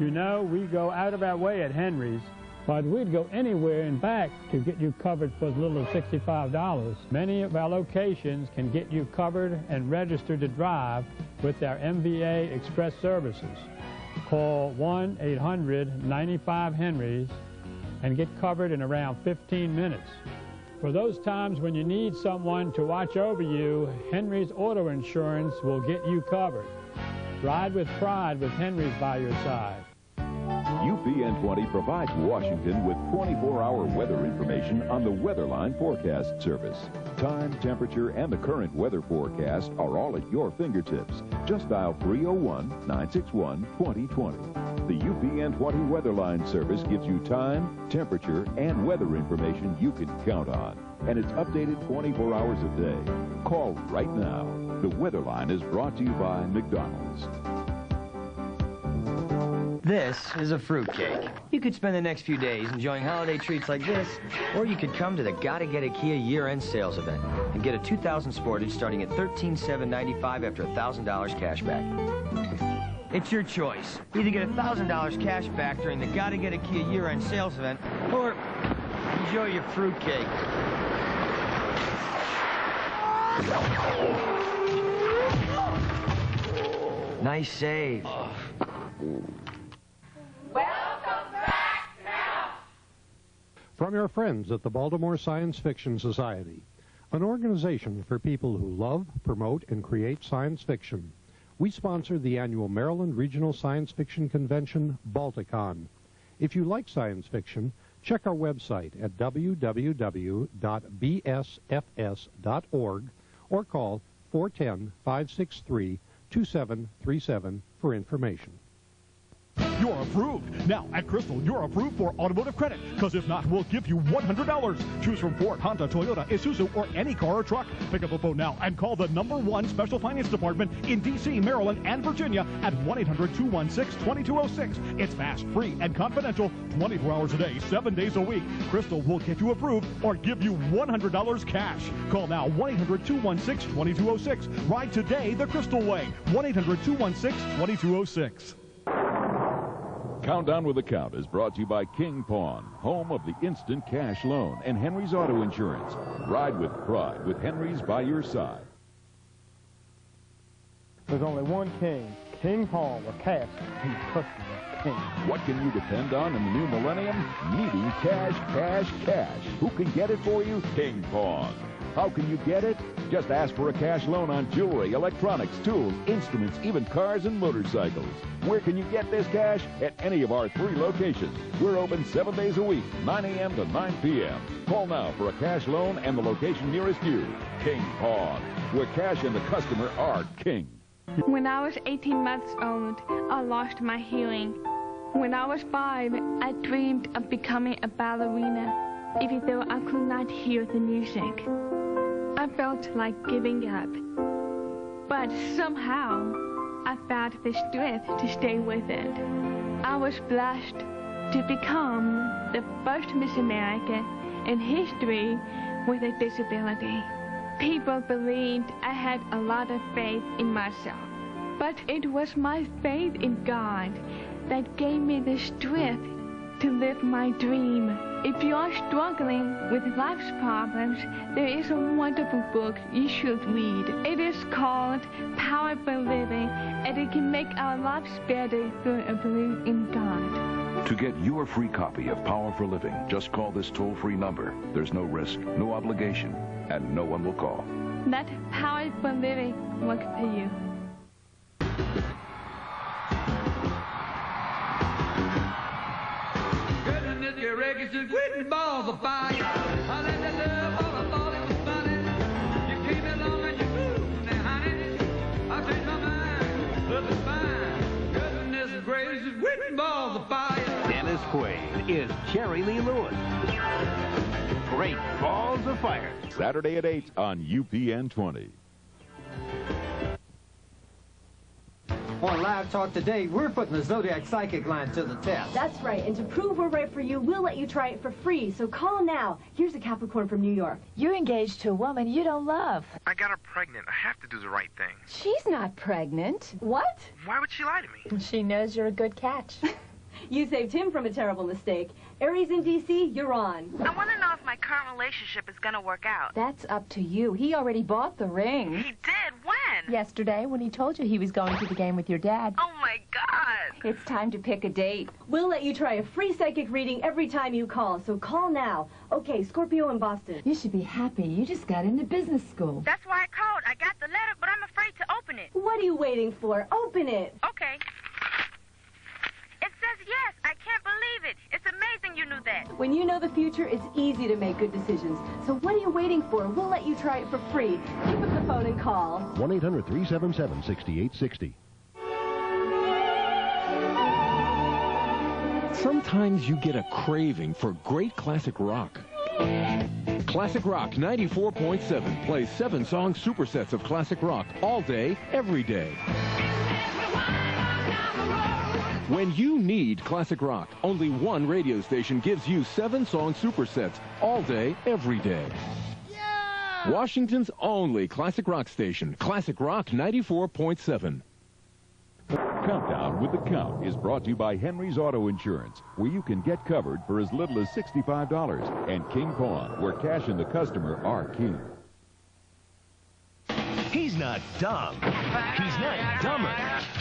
You know, we go out of our way at Henry's, but we'd go anywhere and back to get you covered for as little as $65. Many of our locations can get you covered and registered to drive with our MVA Express services. Call 1-800-95-HENRY's and get covered in around 15 minutes. For those times when you need someone to watch over you, Henry's Auto Insurance will get you covered. Ride with pride with Henry's by your side. UPN 20 provides Washington with 24-hour weather information on the Weatherline Forecast Service. Time, temperature, and the current weather forecast are all at your fingertips. Just dial 301-961-2020. The UPN 20 Weatherline service gives you time, temperature, and weather information you can count on. And it's updated 24 hours a day. Call right now. The Weatherline is brought to you by McDonald's. This is a fruitcake. You could spend the next few days enjoying holiday treats like this, or you could come to the Gotta Get a Kia year-end sales event and get a 2000 Sportage starting at $13,795 after $1,000 cash back. It's your choice. Either get $1,000 cash back during the Gotta Get a Kia year-end sales event, or enjoy your fruitcake. Nice save. Welcome back now! From your friends at the Baltimore Science Fiction Society, an organization for people who love, promote, and create science fiction. We sponsor the annual Maryland Regional Science Fiction Convention, Balticon. If you like science fiction, check our website at www.bsfs.org or call 410-563-2737 for information. You're approved. Now, at Crystal, you're approved for automotive credit, because if not, we'll give you $100. Choose from Ford, Honda, Toyota, Isuzu, or any car or truck. Pick up the phone now and call the #1 Special Finance Department in D.C., Maryland, and Virginia at 1-800-216-2206. It's fast, free, and confidential, 24 hours a day, 7 days a week. Crystal will get you approved or give you $100 cash. Call now, 1-800-216-2206. Ride today the Crystal way, 1-800-216-2206. Countdown with the Count is brought to you by King Pawn, home of the instant cash loan, and Henry's Auto Insurance. Ride with pride with Henry's by your side. There's only one king, King Pawn, with cash. He's customer king. What can you depend on in the new millennium? Needing cash, cash, cash. Who can get it for you? King Pawn. How can you get it? Just ask for a cash loan on jewelry, electronics, tools, instruments, even cars and motorcycles. Where can you get this cash? At any of our 3 locations. We're open 7 days a week, 9 a.m. to 9 p.m. Call now for a cash loan and the location nearest you. King Pawn, where cash and the customer are king. When I was 18 months old, I lost my hearing. When I was 5, I dreamed of becoming a ballerina, even though I could not hear the music. I felt like giving up, but somehow I found the strength to stay with it. I was blessed to become the first Miss America in history with a disability. People believed I had a lot of faith in myself, but it was my faith in God that gave me the strength to live my dream. If you are struggling with life's problems, there is a wonderful book you should read. It is called Powerful Living, and it can make our lives better through a belief in God. To get your free copy of Powerful Living, just call this toll-free number. There's no risk, no obligation, and no one will call. Let Powerful Living work for you. Your records and quitting balls of fire. I let that love all I thought it was funny. You came along and you moved now, honey. I changed my mind, love is fine. Goodness gracious, quitting balls of fire. Dennis Quaid is Jerry Lee Lewis. Great Balls of Fire. Saturday at 8 on UPN 20. On Live Talk today, we're putting the Zodiac Psychic line to the test. That's right, and to prove we're right for you, we'll let you try it for free. So call now. Here's a Capricorn from New York. You're engaged to a woman you don't love. I got her pregnant. I have to do the right thing. She's not pregnant. What? Why would she lie to me? She knows you're a good catch. You saved him from a terrible mistake. Aries in D.C., you're on. I want to know if my current relationship is going to work out. That's up to you. He already bought the ring. He did? When? Yesterday, when he told you he was going to the game with your dad. Oh, my God. It's time to pick a date. We'll let you try a free psychic reading every time you call, so call now. Okay, Scorpio in Boston. You should be happy. You just got into business school. That's why I called. I got the letter, but I'm afraid to open it. What are you waiting for? Open it. Okay. It says yes. I can't believe it. It's amazing you knew that. When you know the future, it's easy to make good decisions. So what are you waiting for? We'll let you try it for free. Pick up the phone and call. 1-800-377-6860. Sometimes you get a craving for great classic rock. Classic Rock 94.7 plays 7-song supersets of classic rock all day, every day. When you need classic rock, only one radio station gives you 7-song supersets all day, every day. Yeah! Washington's only classic rock station, Classic Rock 94.7. Countdown with the Count is brought to you by Henry's Auto Insurance, where you can get covered for as little as $65, and King Pawn, where cash and the customer are king. He's not dumb. He's not dumber.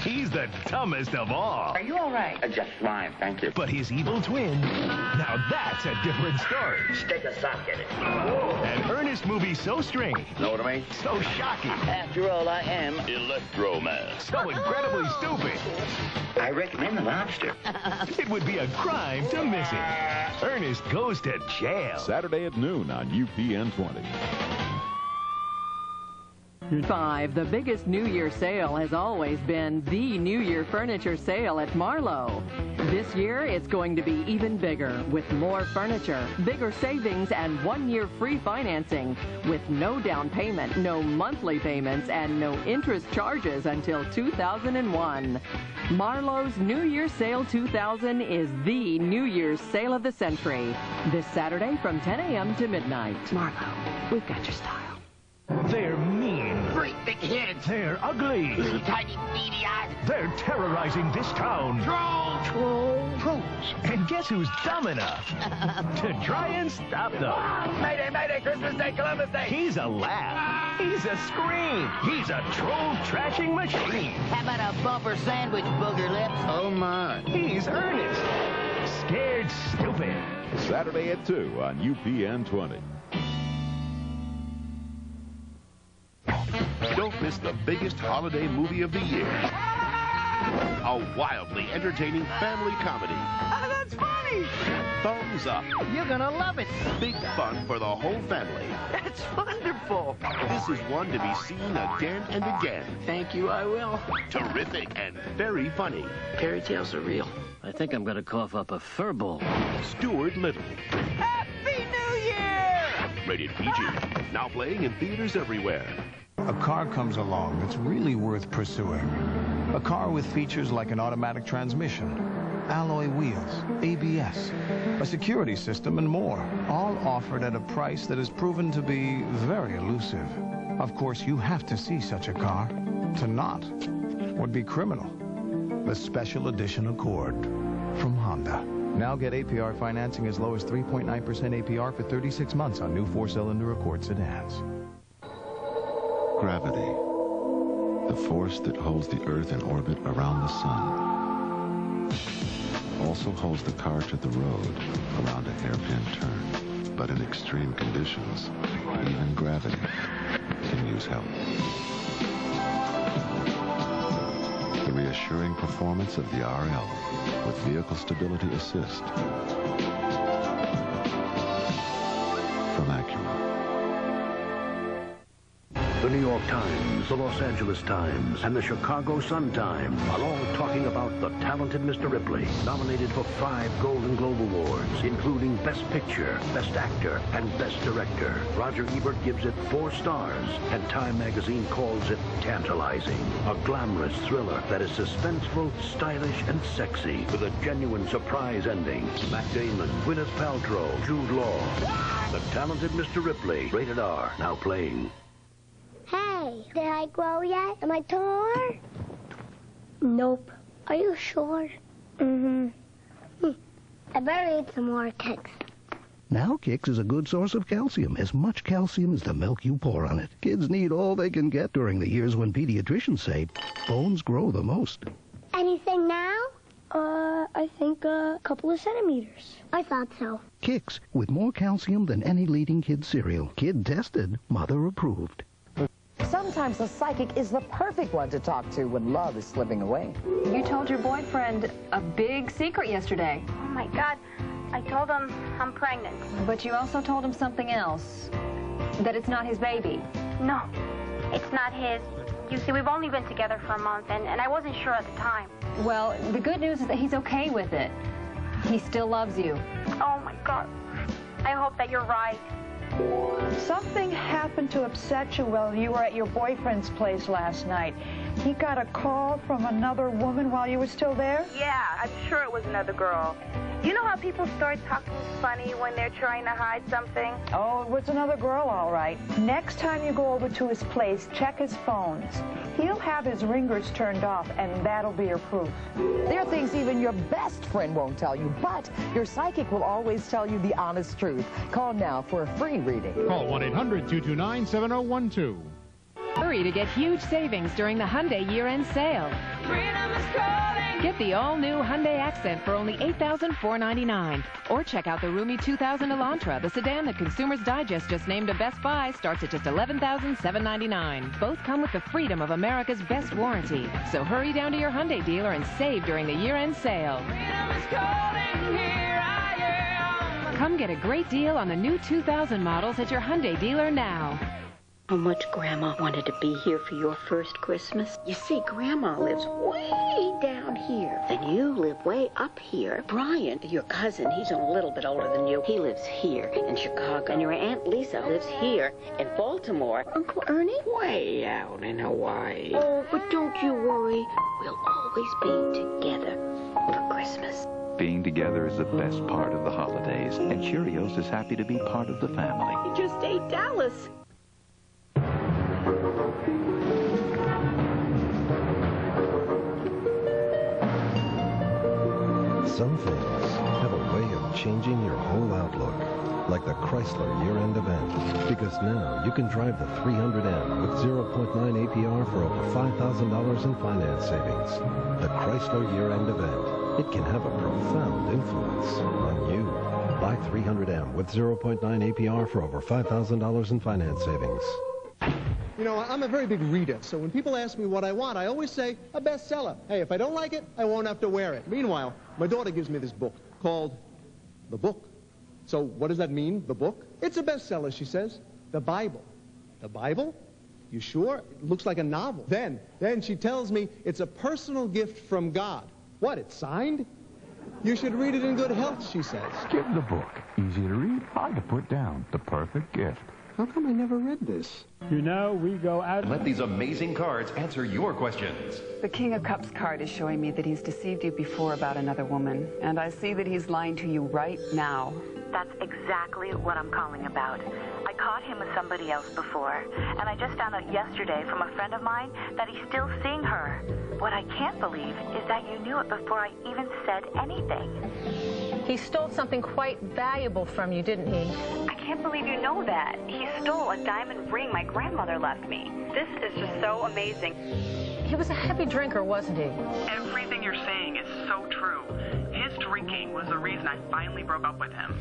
He's the dumbest of all. Are you all right? Just fine, thank you. But his evil twin, now that's a different story. Stick a sock in it. An earnest movie so strange. Know what I mean? So shocking. After all, I am Electro-Man. So incredibly stupid. I recommend The Lobster. It would be a crime to miss it. Ernest Goes to Jail. Saturday at noon on UPN 20. 5. The biggest New Year sale has always been the New Year furniture sale at Marlowe. This year, it's going to be even bigger with more furniture, bigger savings, and 1-year free financing with no down payment, no monthly payments, and no interest charges until 2001. Marlowe's New Year Sale 2000 is the New Year's sale of the century. This Saturday from 10 a.m. to midnight. Marlowe, we've got your style. They're mean. Great big heads. They're ugly. Little tiny beady eyes. They're terrorizing this town. Trolls. And guess who's dumb enough to try and stop them? Mayday, Mayday, Christmas Day, Columbus Day. He's a laugh. He's a scream. He's a troll trashing machine. How about a bumper sandwich, booger lips? Oh, my. He's Ernest. Scared stupid. Saturday at 2 on UPN 20. Don't miss the biggest holiday movie of the year. A wildly entertaining family comedy. Oh, that's funny. Thumbs Up. You're gonna love it. Big fun for the whole family. That's wonderful. This is one to be seen again and again. Thank you, I will. Terrific and very funny. Fairy tales are real. I think I'm gonna cough up a fur ball. Stuart Little. Happy New Year! Rated PG. Now playing in theaters everywhere. A car comes along that's really worth pursuing. A car with features like an automatic transmission, alloy wheels, ABS, a security system, and more, all offered at a price that has proven to be very elusive. Of course, you have to see such a car. To not would be criminal. The Special Edition Accord from Honda. Now get APR financing as low as 3.9% APR for 36 months on new 4-cylinder Accord sedans. Gravity, the force that holds the Earth in orbit around the sun, also holds the car to the road around a hairpin turn. But in extreme conditions, even gravity can use help. The reassuring performance of the RL with Vehicle Stability Assist from Acura. The New York Times, the Los Angeles Times, and the Chicago Sun-Times are all talking about The Talented Mr. Ripley, nominated for 5 Golden Globe Awards, including Best Picture, Best Actor, and Best Director. Roger Ebert gives it 4 stars, and Time magazine calls it tantalizing. A glamorous thriller that is suspenseful, stylish, and sexy, with a genuine surprise ending. Matt Damon, Gwyneth Paltrow, Jude Law. The Talented Mr. Ripley, rated R, now playing. Hey, did I grow yet? Am I taller? Nope. Are you sure? Mm-hmm. better eat some more Kix. Now Kix is a good source of calcium, as much calcium as the milk you pour on it. Kids need all they can get during the years when pediatricians say bones grow the most. Anything now? I think a couple of centimeters. I thought so. Kix, with more calcium than any leading kid cereal. Kid tested, mother approved. Sometimes a psychic is the perfect one to talk to when love is slipping away. You told your boyfriend a big secret yesterday. Oh my God, I told him I'm pregnant. But you also told him something else. That it's not his baby. No, it's not his. You see, we've only been together for a month, and I wasn't sure at the time. Well, the good news is that he's okay with it. He still loves you. Oh my God, I hope that you're right. Something happened to upset you while you were at your boyfriend's place last night. He got a call from another woman while you were still there? Yeah, I'm sure it was another girl. You know how people start talking funny when they're trying to hide something? Oh, it was another girl, all right. Next time you go over to his place, check his phones. He'll have his ringers turned off, and that'll be your proof. There are things even your best friend won't tell you, but your psychic will always tell you the honest truth. Call now for a free reading. Call 1-800-229-7012. Hurry to get huge savings during the Hyundai year-end sale. Get the all-new Hyundai Accent for only $8,499. Or check out the roomy 2000 Elantra, the sedan that Consumers Digest just named a Best Buy, starts at just $11,799. Both come with the freedom of America's best warranty. So hurry down to your Hyundai dealer and save during the year-end sale. Come get a great deal on the new 2000 models at your Hyundai dealer now. How much Grandma wanted to be here for your first Christmas. You see, Grandma lives way down here, and you live way up here. Brian, your cousin, he's a little bit older than you. He lives here in Chicago, and your Aunt Lisa lives here in Baltimore. Uncle Ernie? Way out in Hawaii. Oh, but don't you worry. We'll always be together for Christmas. Being together is the best part of the holidays, and Cheerios is happy to be part of the family. You just ate Dallas. Some things have a way of changing your whole outlook, like the Chrysler year-end event. Because now you can drive the 300M with 0.9 APR for over $5,000 in finance savings. The Chrysler year-end event. It can have a profound influence on you. Buy 300M with 0.9 APR for over $5,000 in finance savings. You know, I'm a very big reader, so when people ask me what I want, I always say a bestseller. Hey, if I don't like it, I won't have to wear it. Meanwhile, my daughter gives me this book called The Book. So what does that mean, the book? It's a bestseller, she says. The Bible. The Bible? You sure? It looks like a novel. Then she tells me it's a personal gift from God. What, it's signed? You should read it in good health, she says. Give the book. Easy to read, hard to put down. The perfect gift. How come I never read this? You know, we go out... Let these amazing cards answer your questions. The King of Cups card is showing me that he's deceived you before about another woman, and I see that he's lying to you right now. That's exactly what I'm calling about. I caught him with somebody else before, and I just found out yesterday from a friend of mine that he's still seeing her. What I can't believe is that you knew it before I even said anything. He stole something quite valuable from you, didn't he? I can't believe you know that. He stole a diamond ring my grandmother left me. This is just so amazing. He was a heavy drinker, wasn't he? Everything you're saying is so true. His drinking was the reason I finally broke up with him.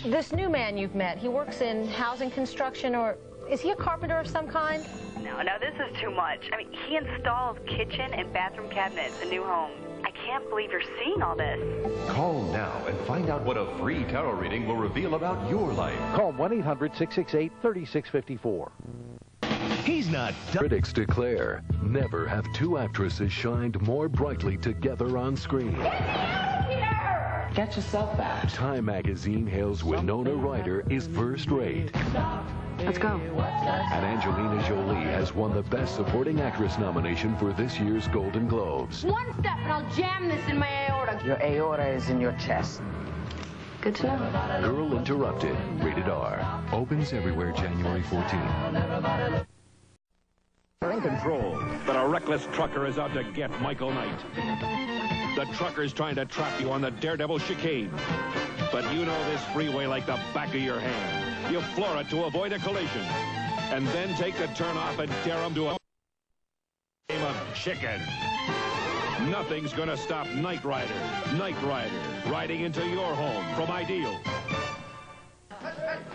This new man you've met, he works in housing construction, or is he a carpenter of some kind? No, this is too much. I mean, he installed kitchen and bathroom cabinets in new homes. I can't believe you're seeing all this. Call now and find out what a free tarot reading will reveal about your life. Call 1-800-668-3654. He's not done. Critics declare never have two actresses shined more brightly together on screen. Get yourself back. Time magazine hails Winona Ryder is first rate. Let's go. And Angelina Jolie has won the Best Supporting Actress nomination for this year's Golden Globes. One step and I'll jam this in my aorta. Your aorta is in your chest. Good to know. Girl Interrupted, rated R. Opens everywhere January 14th. We're in control, but a reckless trucker is out to get Michael Knight. The trucker's trying to trap you on the Daredevil chicane. But you know this freeway like the back of your hand. You floor it to avoid a collision. And then take the turn off and dare them to a game of chicken. Nothing's gonna stop Knight Rider. Knight Rider, riding into your home from Ideal.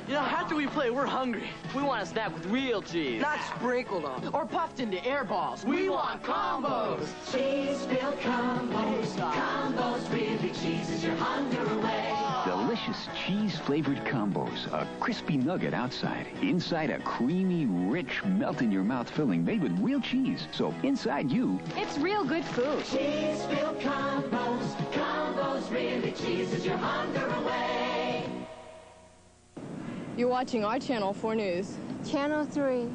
You know, after we play, we're hungry. We want a snack with real cheese. Not sprinkled on or puffed into air balls. We want combos. Cheese-filled combos. Combos really cheeses your hunger away. Delicious cheese-flavored combos. A crispy nugget outside. Inside a creamy, rich, melt-in-your-mouth filling made with real cheese. So inside you... It's real good food. Cheese-filled combos. Combos really cheeses your hunger away. You're watching our Channel 4 News. Channel 3.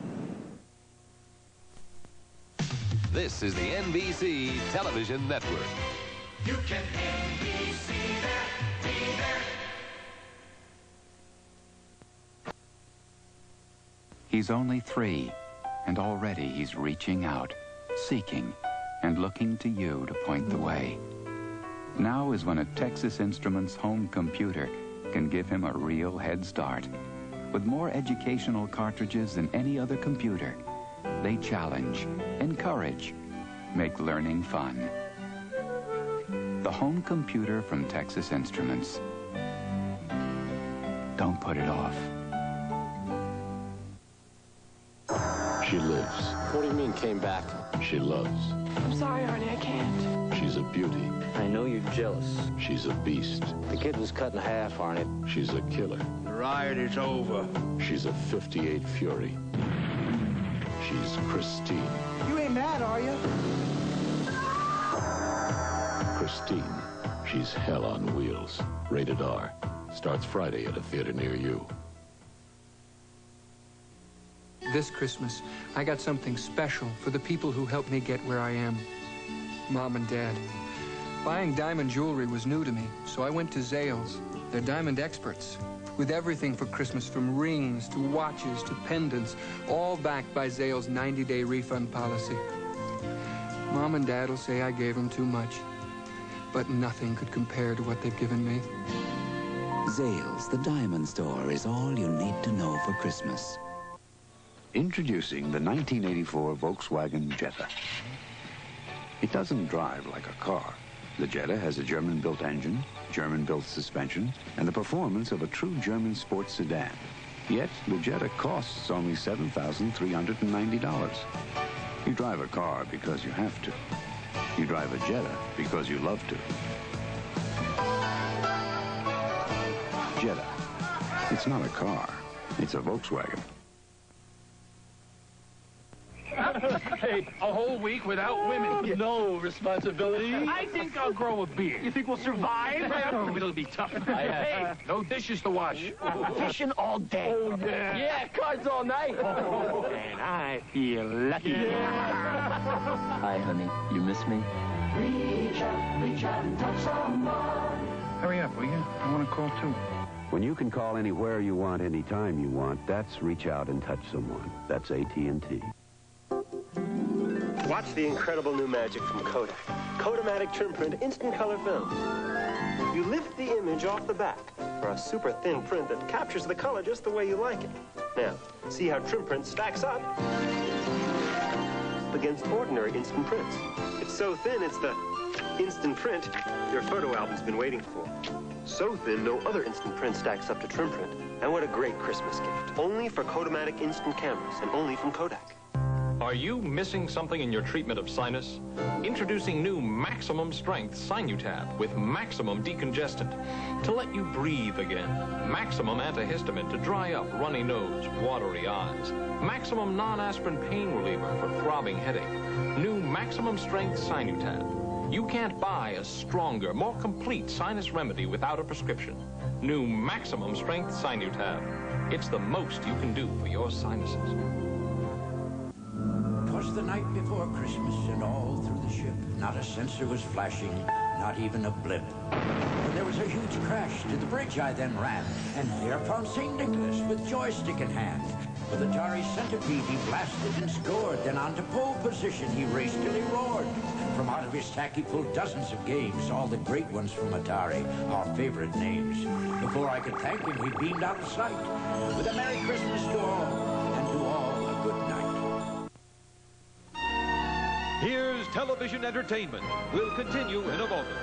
This is the NBC Television Network. You can NBC there, be there. He's only 3, and already he's reaching out, seeking, and looking to you to point the way. Now is when a Texas Instruments home computer can give him a real head start. With more educational cartridges than any other computer, they challenge, encourage, make learning fun. The home computer from Texas Instruments. Don't put it off. She lives. What do you mean, came back? She loves. I'm sorry, Arnie, I can't. She's a beauty. I know you're jealous. She's a beast. The kid was cut in half, Arnie. She's a killer. The riot is over. She's a 58 Fury. She's Christine. You ain't mad, are you? Christine. She's hell on wheels. Rated R. Starts Friday at a theater near you. This Christmas, I got something special for the people who helped me get where I am. Mom and Dad. Buying diamond jewelry was new to me, so I went to Zales. They're diamond experts, with everything for Christmas, from rings to watches to pendants, all backed by Zales' 90-day refund policy. Mom and Dad will say I gave them too much, but nothing could compare to what they've given me. Zales, the diamond store, is all you need to know for Christmas. Introducing the 1984 Volkswagen Jetta. It doesn't drive like a car. The Jetta has a German-built engine, German-built suspension, and the performance of a true German sports sedan. Yet, the Jetta costs only $7,390. You drive a car because you have to. You drive a Jetta because you love to. Jetta. It's not a car. It's a Volkswagen. Hey, a whole week without women. No responsibility. I think I'll grow a beard. You think we'll survive? It'll be tough. Hey, no dishes to wash. Fishing all day. Oh, yeah. Yeah, cards all night. And I feel lucky. Yeah. Hi, honey. You miss me? Reach out and touch someone. Hurry up, will you? I want to call, too. When you can call anywhere you want, anytime you want, that's reach out and touch someone. That's AT&T. Watch the incredible new magic from Kodak. Kodamatic Trim Print Instant Color Film. You lift the image off the back for a super thin print that captures the color just the way you like it. Now, see how Trim Print stacks up against ordinary instant prints. It's so thin, it's the instant print your photo album's been waiting for. So thin, no other instant print stacks up to Trim Print. And what a great Christmas gift. Only for Kodamatic instant cameras, and only from Kodak. Are you missing something in your treatment of sinus? Introducing new maximum strength Sinutab with maximum decongestant to let you breathe again. Maximum antihistamine to dry up runny nose, watery eyes. Maximum non-aspirin pain reliever for throbbing headache. New maximum strength Sinutab. You can't buy a stronger, more complete sinus remedy without a prescription. New maximum strength Sinutab. It's the most you can do for your sinuses. 'Twas the night before Christmas, and all through the ship, not a sensor was flashing, not even a blip. When there was a huge crash to the bridge, I then ran, and there found St. Nicholas with joystick in hand. With Atari Centipede, he blasted and scored, then onto pole position he raced till he roared. From out of his sack he pulled dozens of games, all the great ones from Atari, our favorite names. Before I could thank him, he beamed out of sight. With a Merry Christmas to all, and to all a good night. Here's television entertainment. We'll continue in a moment.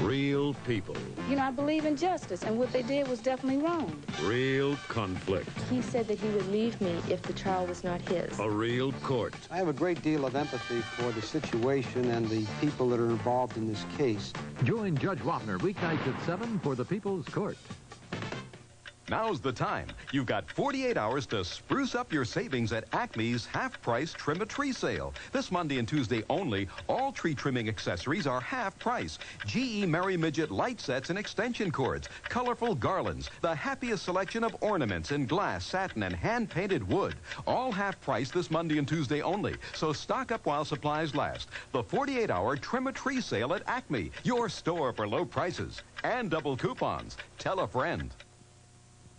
Real people. You know, I believe in justice, and what they did was definitely wrong. Real conflict. He said that he would leave me if the trial was not his. A real court. I have a great deal of empathy for the situation and the people that are involved in this case. Join Judge Wapner weeknights at 7 for the People's Court. Now's the time. You've got 48 hours to spruce up your savings at Acme's half-price Trim-a-Tree sale. This Monday and Tuesday only, all tree trimming accessories are half price. GE Merry Midget light sets and extension cords, colorful garlands, the happiest selection of ornaments in glass, satin, and hand-painted wood. All half price this Monday and Tuesday only. So stock up while supplies last. The 48-hour Trim-a-Tree sale at Acme, your store for low prices and double coupons. Tell a friend.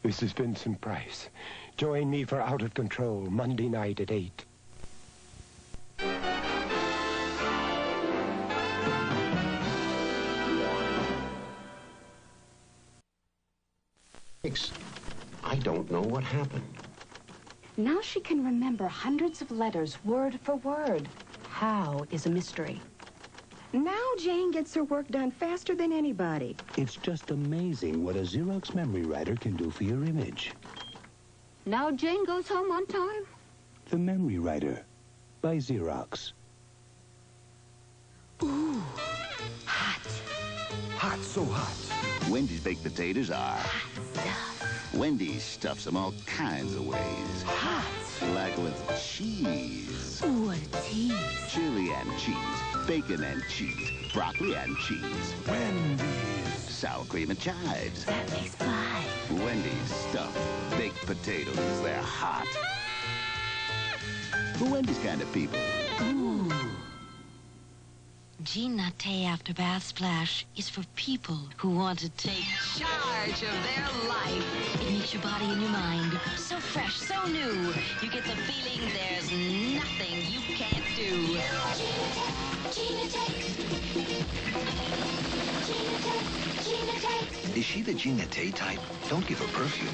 This is Vincent Price. Join me for Out of Control, Monday night at 8. I don't know what happened. Now she can remember hundreds of letters, word for word. How is a mystery. Now Jane gets her work done faster than anybody. It's just amazing what a Xerox memory writer can do for your image. Now Jane goes home on time. The Memory Writer by Xerox. Ooh, hot. Hot, so hot. Wendy's baked potatoes are hot stuff. Wendy's stuffs them all kinds of ways. Hot. Like with cheese. Ooh, cheese. Chili and cheese. Bacon and cheese. Broccoli and cheese. Wendy's. Sour cream and chives. That makes 5. Wendy's stuffed baked potatoes. They're hot. For Wendy's kind of people. Ooh. Jean Naté After Bath Splash is for people who want to take charge of their life. It makes your body and your mind so fresh, so new. You get the feeling there's nothing you can't do. Is she the Jean Naté type? Don't give her perfume.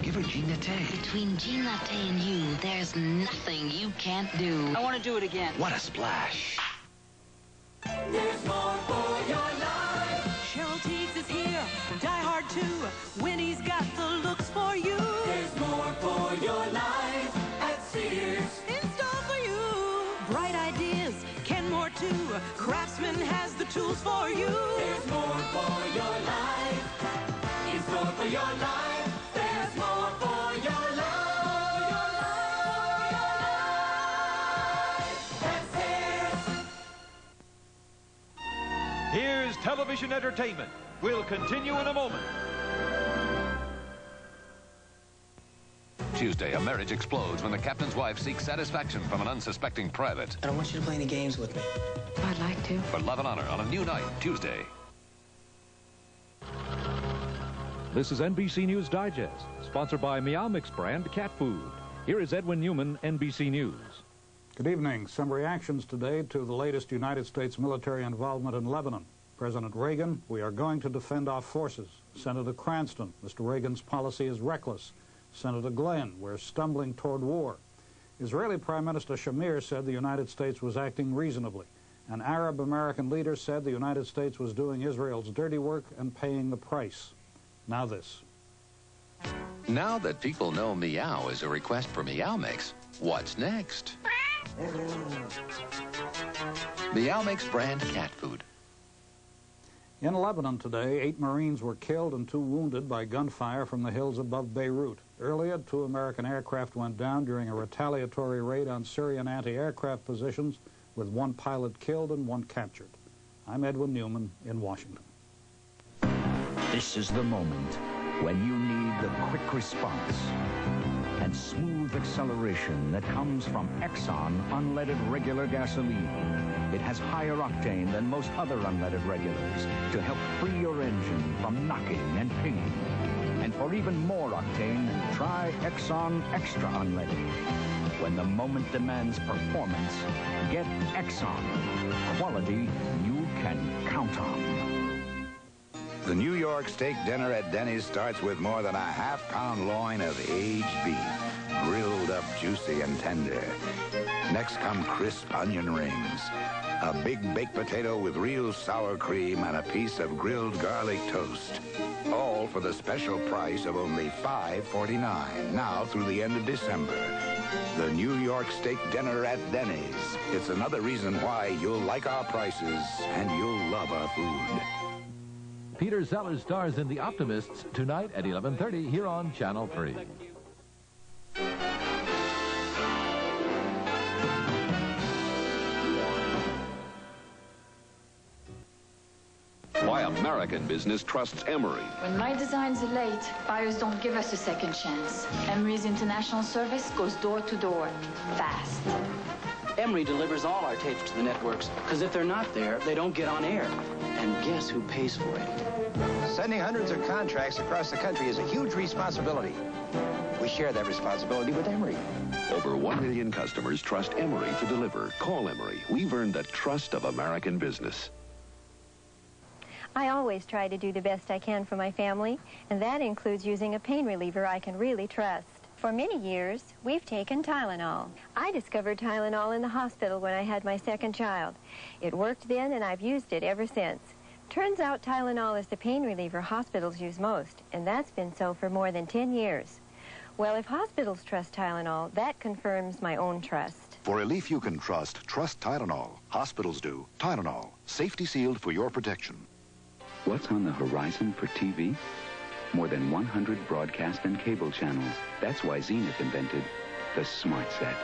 Give her Jean Naté. Between Jean Naté and you, there's nothing you can't do. I want to do it again. What a splash. There's more for your life. Cheryl Teagues is here from Die Hard 2. Winnie's got the looks for you. There's more for your life at Sears. In store for you. Bright ideas, Ken Moore too. Craftsman has the tools for you. There's more for your life. In store for your life. There's more for your life. Here's television entertainment. We'll continue in a moment. Tuesday, a marriage explodes when the captain's wife seeks satisfaction from an unsuspecting private. I don't want you to play any games with me. I'd like to. For Love and Honor on a new night, Tuesday. This is NBC News Digest, sponsored by Meow Mix brand cat food. Here is Edwin Newman, NBC News. Good evening. Some reactions today to the latest United States military involvement in Lebanon. President Reagan, we are going to defend our forces. Senator Cranston, Mr. Reagan's policy is reckless. Senator Glenn, we're stumbling toward war. Israeli Prime Minister Shamir said the United States was acting reasonably. An Arab-American leader said the United States was doing Israel's dirty work and paying the price. Now this. Now that people know meow is a request for Meow Mix, what's next? Meow Mix brand cat food. In Lebanon today, 8 Marines were killed and 2 wounded by gunfire from the hills above Beirut. Earlier, 2 American aircraft went down during a retaliatory raid on Syrian anti-aircraft positions, with 1 pilot killed and 1 captured. I'm Edwin Newman in Washington. This is the moment when you need the quick response and smooth acceleration that comes from Exxon unleaded regular gasoline. It has higher octane than most other unleaded regulars to help free your engine from knocking and pinging. And for even more octane, try Exxon Extra Unleaded. When the moment demands performance, get Exxon. Quality you can count on. The New York steak dinner at Denny's starts with more than a half-pound loin of aged beef, grilled up juicy and tender. Next come crisp onion rings, a big baked potato with real sour cream, and a piece of grilled garlic toast. All for the special price of only $5.49, now through the end of December. The New York steak dinner at Denny's. It's another reason why you'll like our prices and you'll love our food. Peter Sellers stars in The Optimists tonight at 11:30 here on Channel 3. Why American business trusts Emery. When my designs are late, buyers don't give us a second chance. Emery's international service goes door to door, fast. Emery delivers all our tapes to the networks, because if they're not there, they don't get on air. And guess who pays for it? Sending hundreds of contracts across the country is a huge responsibility. We share that responsibility with Emery. Over 1 million customers trust Emery to deliver. Call Emery. We've earned the trust of American business. I always try to do the best I can for my family, and that includes using a pain reliever I can really trust. For many years, we've taken Tylenol. I discovered Tylenol in the hospital when I had my second child. It worked then, and I've used it ever since. Turns out Tylenol is the pain reliever hospitals use most, and that's been so for more than 10 years. Well, if hospitals trust Tylenol, that confirms my own trust. For relief you can trust Tylenol. Hospitals do. Tylenol, safety sealed for your protection. What's on the horizon for TV? More than 100 broadcast and cable channels. That's why Zenith invented the Smart Set.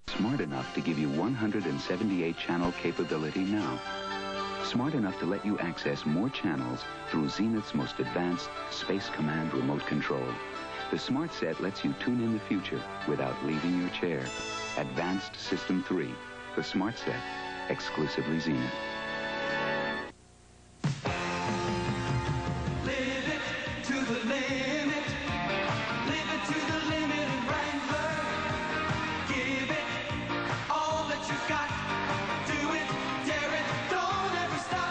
Smart enough to give you 178 channel capability now. Smart enough to let you access more channels through Zenith's most advanced Space Command remote control. The Smart Set lets you tune in the future without leaving your chair. Advanced System 3. The Smart Set, exclusively Zenith. Live it to the limit. Live it to the limit in Wrangler. Give it all that you've got. Do it, dare it, don't ever stop.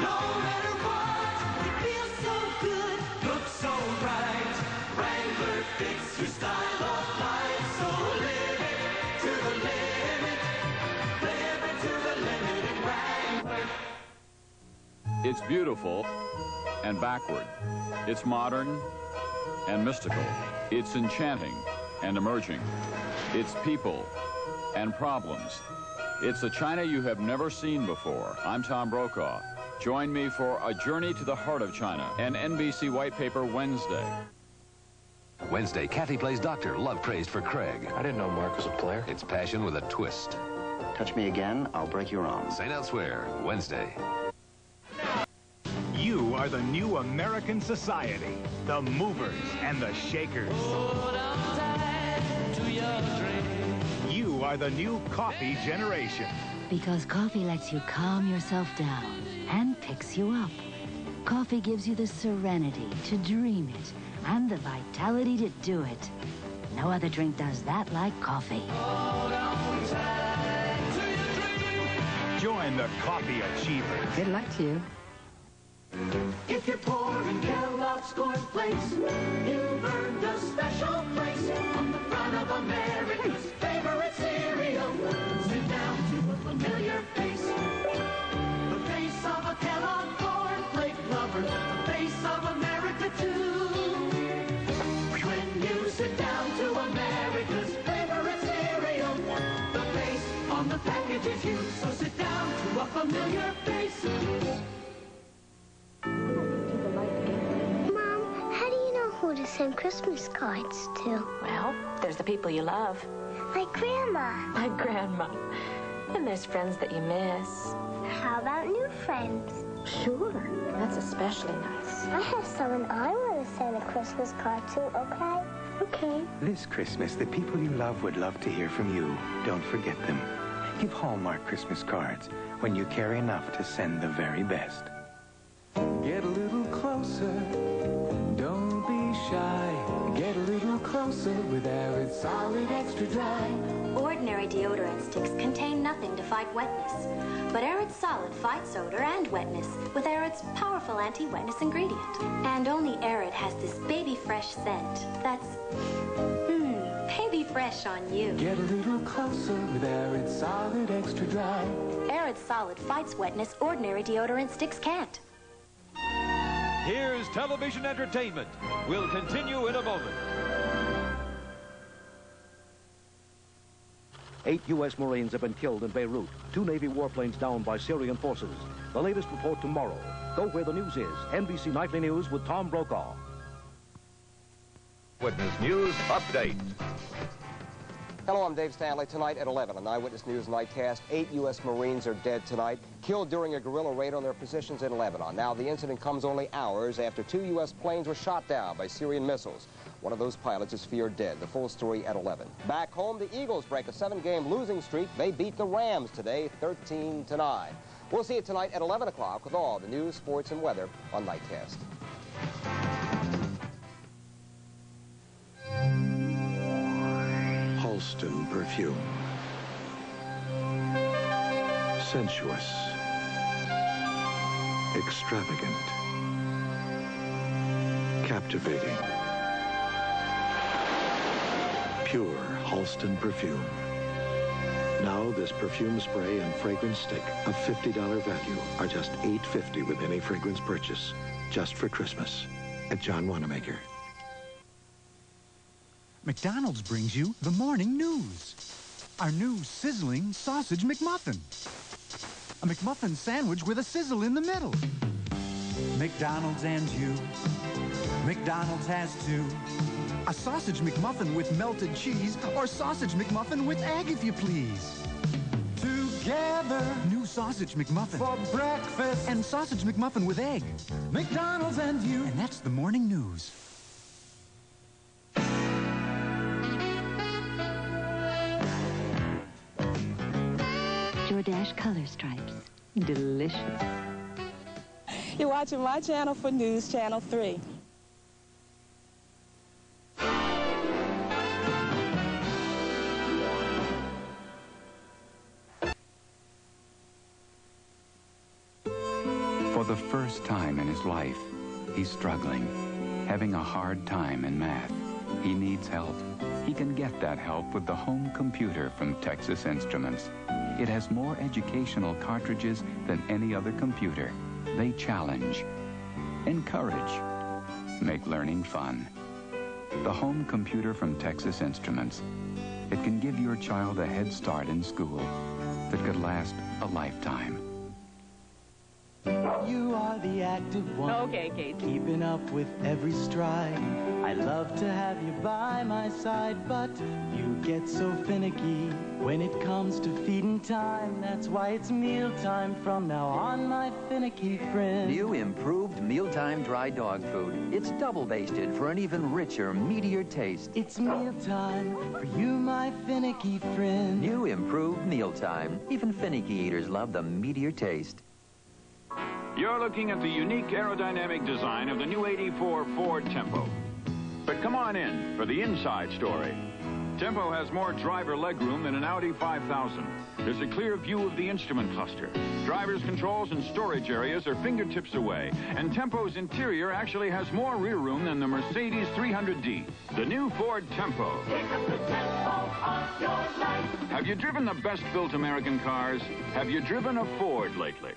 No matter what, it feels so good, looks so right. Wrangler fits your style of life. So live it to the limit. It's beautiful and backward. It's modern and mystical. It's enchanting and emerging. It's people and problems. It's a China you have never seen before. I'm Tom Brokaw. Join me for a journey to the heart of China, an NBC White Paper Wednesday. Wednesday, Kathy plays Doctor, love crazed for Craig. I didn't know Mark was a player. It's passion with a twist. Touch me again, I'll break your arm. St. Elsewhere, Wednesday. You are the new American society, the movers and the shakers. You are the new coffee generation. Because coffee lets you calm yourself down and picks you up. Coffee gives you the serenity to dream it and the vitality to do it. No other drink does that like coffee. Join the coffee achievers. Good luck to you. If you're pouring Kellogg's Corn Flakes, you've earned a special place on the front of America's favorite cereal. Sit down to a familiar face, the face of a Kellogg Corn Flake lover, the face of America too. When you sit down to America's favorite cereal, the face on the package is you. So sit down to a familiar face. Who to send Christmas cards to? Well, there's the people you love. Like Grandma. Like Grandma. And there's friends that you miss. How about new friends? Sure. That's especially nice. I have someone I want to send a Christmas card to, okay? Okay. This Christmas, the people you love would love to hear from you. Don't forget them. Give Hallmark Christmas cards when you care enough to send the very best. Get a little closer. Don't be shy. closer with Arid Solid Extra Dry. Ordinary deodorant sticks contain nothing to fight wetness. But Arid Solid fights odor and wetness with Arid's powerful anti-wetness ingredient. And only Arid has this baby fresh scent that's, baby fresh on you. Get a little closer with Arid Solid Extra Dry. Arid Solid fights wetness ordinary deodorant sticks can't. Here's television entertainment. We'll continue in a moment. 8 U.S. Marines have been killed in Beirut. 2 Navy warplanes down by Syrian forces. The latest report tomorrow. Go where the news is. NBC Nightly News with Tom Brokaw. Witness News Update. Hello, I'm Dave Stanley. Tonight at 11 on Eyewitness News Nightcast, 8 U.S. Marines are dead tonight, killed during a guerrilla raid on their positions in Lebanon. Now, the incident comes only hours after 2 U.S. planes were shot down by Syrian missiles. One of those pilots is feared dead. The full story at 11. Back home, the Eagles break a 7-game losing streak. They beat the Rams today, 13-9. We'll see it tonight at 11 o'clock with all the news, sports, and weather on Nightcast. Halston perfume. Sensuous. Extravagant. Captivating. Pure Halston perfume. Now this perfume spray and fragrance stick of $50 value are just $8.50 with any fragrance purchase. Just for Christmas at John Wanamaker. McDonald's brings you the morning news. Our new sizzling sausage McMuffin. A McMuffin sandwich with a sizzle in the middle. McDonald's and you. McDonald's has two. A sausage McMuffin with melted cheese or sausage McMuffin with egg, if you please. Together. New sausage McMuffin. For breakfast. And sausage McMuffin with egg. McDonald's and you. And that's the morning news. Jordache Color Stripes. Delicious. You're watching my channel for news, Channel 3. For the first time in his life, he's struggling, having a hard time in math. He needs help. He can get that help with the home computer from Texas Instruments. It has more educational cartridges than any other computer. They challenge, encourage, make learning fun. The home computer from Texas Instruments. It can give your child a head start in school that could last a lifetime. You are the active one. Okay, Kate. Keeping up with every stride. I love to have you by my side, but you get so finicky when it comes to feeding time. That's why it's mealtime from now on, my finicky friend. New improved mealtime dry dog food. It's double basted for an even richer, meatier taste. It's mealtime for you, my finicky friend. New improved mealtime. Even finicky eaters love the meatier taste. You're looking at the unique aerodynamic design of the new 84 Ford Tempo. But come on in for the inside story. Tempo has more driver legroom than an Audi 5000. There's a clear view of the instrument cluster. Driver's controls and storage areas are fingertips away. And Tempo's interior actually has more rear room than the Mercedes 300D. The new Ford Tempo. Pick up the tempo of your life. Have you driven the best-built American cars? Have you driven a Ford lately?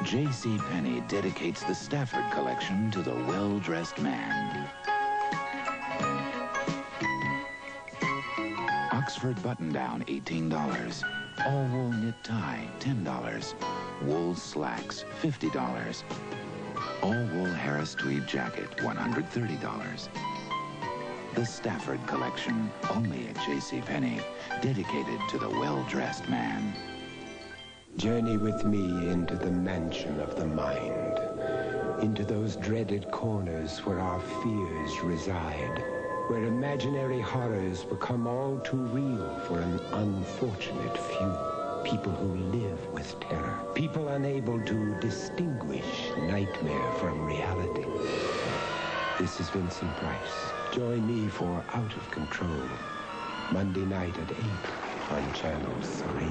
JCPenney dedicates the Stafford collection to the well-dressed man. Oxford button-down, $18. All-wool knit tie, $10. Wool slacks, $50. All-wool Harris tweed jacket, $130. The Stafford collection, only at JCPenney, dedicated to the well-dressed man. Journey with me into the mansion of the mind, into those dreaded corners where our fears reside, where imaginary horrors become all too real for an unfortunate few. People who live with terror, people unable to distinguish nightmare from reality. This is Vincent Price. Join me for Out of Control, Monday night at 8 on Channel 3.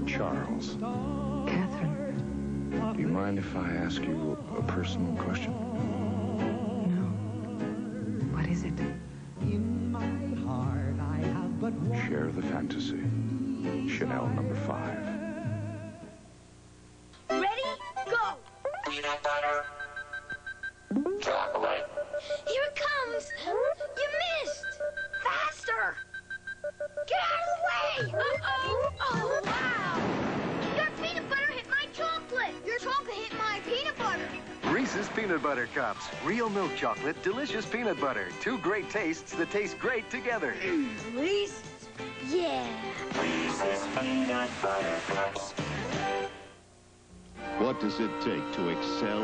Charles. Catherine. Do you mind if I ask you a personal question? No. What is it? In my heart, I have but one. Share the fantasy. Chanel number 5. Ready? Go! Peanut butter. Chocolate. Here it comes! You missed! Faster! Get out of the way! Uh-oh! Oh, wow! Your peanut butter hit my chocolate! Your chocolate hit my peanut butter! Reese's Peanut Butter Cups. Real milk chocolate, delicious peanut butter. 2 great tastes that taste great together. Reese's? Yeah! Reese's Peanut Butter Cups. What does it take to excel?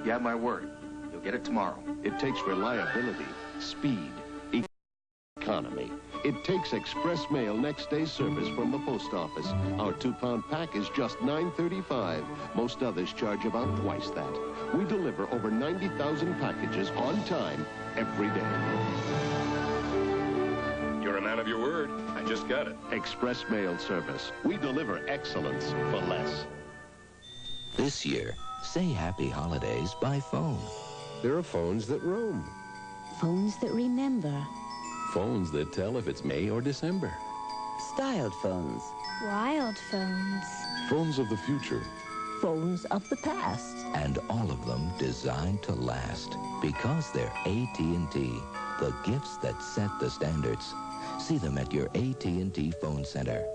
You have my word. You'll get it tomorrow. It takes reliability, speed, economy. It takes express mail next day service from the post office. Our 2-pound pack is just $9.35. Most others charge about twice that. We deliver over 90,000 packages on time every day. You're a man of your word. I just got it. Express mail service. We deliver excellence for less. This year, say happy holidays by phone. There are phones that roam. Phones that remember. Phones that tell if it's May or December. Styled phones. Wild phones. Phones of the future. Phones of the past. And all of them designed to last because they're AT&T, the gifts that set the standards. See them at your AT&T phone center.